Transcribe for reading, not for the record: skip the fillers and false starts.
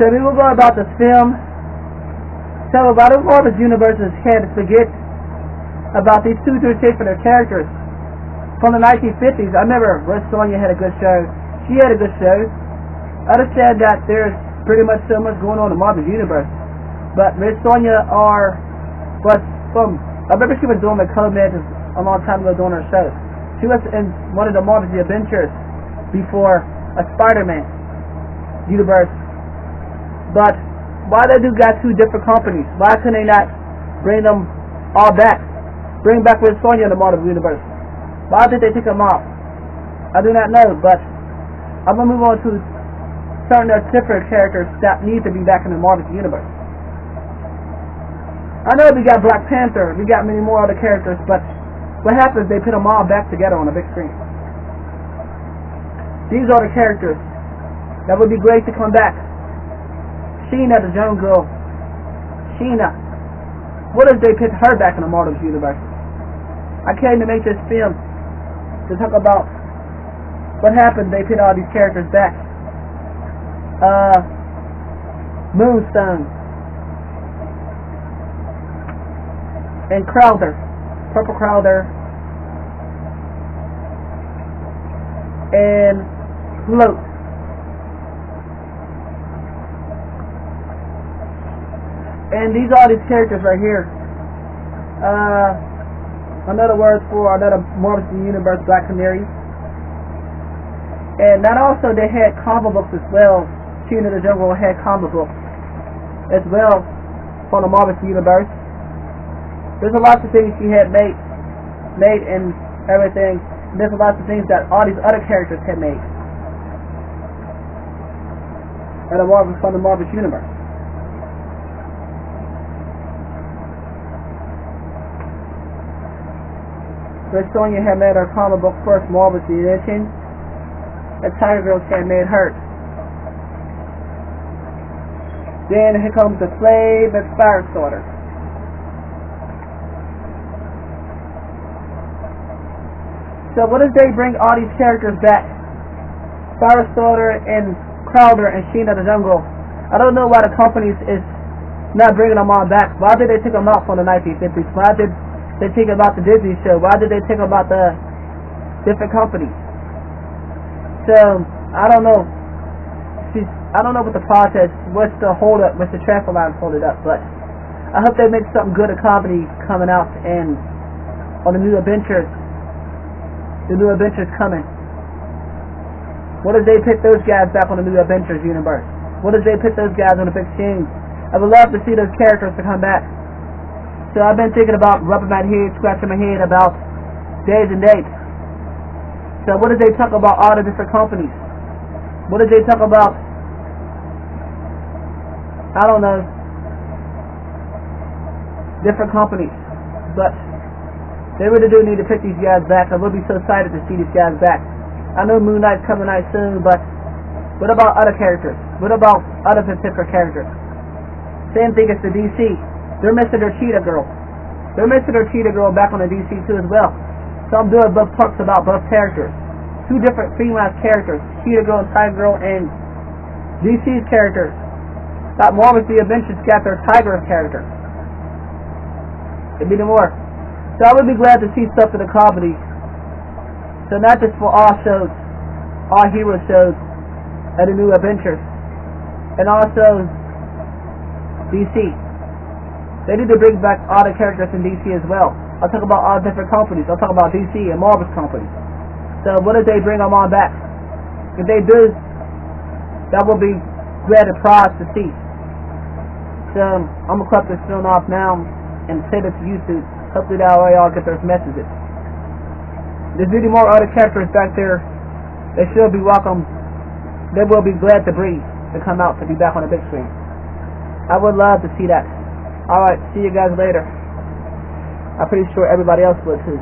So we will go about this film. So a lot of Marvel's universes had to forget about these two particular characters from the 1950s. I remember Red Sonja had a good show. She had a good show. I understand that there's pretty much so much going on in Marvel's universe, but Red Sonja was from. I remember she was doing the Code Magic a long time ago doing her show. She was in one of the Marvel's Aventers before a Spider-Man universe. But why they do got two different companies? Why couldn't they not bring them all back? Bring back Red Sonja in the Marvel universe. Why did they take them off? I do not know, but I'm gonna move on to certain different characters that need to be back in the Marvel universe. I know we got Black Panther, we got many more other characters, but what happens? They put them all back together on a big screen. These are the characters that would be great to come back. Sheena, the young girl. Sheena. What if they put her back in the Marvel universe? I came to make this film to talk about what happened. They put all these characters back. Moonstone and Crowder, Purple Crowder, and Float. And these are these characters right here. Another word for another Marvel Universe Black Canary. And that also they had comic books as well. Sheena the Jungle had comic books as well from the Marvel Universe. There's a lot of things she had made and everything. There's a lot of things that all these other characters had made. And from the Marvel Universe. Red Sonja had made her comic book first Marvel edition. And Tiger Girl had made hers. Then here comes the Slave and Firestarter. So what if they bring all these characters back? Firestarter and Crowder and Sheena the Jungle. I don't know why the companies is not bringing them all back. Why did they take them out from the 1950s? Why did they take about the Disney show? Why did they take about the different companies? So I don't know. I don't know what the process, what's the hold up, what's the traffic line hold it up, but I hope they make something good of comedy coming out and on the new adventures. The new adventures coming. What if they put those guys back on the new adventures universe? What if they put those guys on the big scene? I would love to see those characters to come back. So I've been thinking about rubbing my head, scratching my head about days and dates. So what if they talk about all the different companies? What if they talk about, I don't know, different companies? But they really do need to pick these guys back. I will be so excited to see these guys back. I know Moon Knight's coming out soon, but what about other characters? What about other particular characters? Same thing as the DC. They're missing their Cheetah Girl. They're missing their Cheetah Girl back on the DC too as well. So I'm doing both talks about both characters. Two different female characters, Cheetah Girl and Tiger Girl, and DC's characters. That Marvel's The Avengers got their Tiger character. It'd be no more. So I would be glad to see stuff in the comedy. So not just for all shows, all hero shows, and the new adventures, and also DC. They need to bring back all the characters in DC as well. I'll talk about all different companies. I'll talk about DC and Marvel's companies. So what if they bring them all back? If they do, that will be great prize to see. So I'm gonna cut this film off now and send it to YouTube. Hopefully that way y'all get those messages. There's really more other characters back there. They should be welcome. They will be glad to breathe to come out to be back on the big screen. I would love to see that. Alright, see you guys later. I'm pretty sure everybody else would too.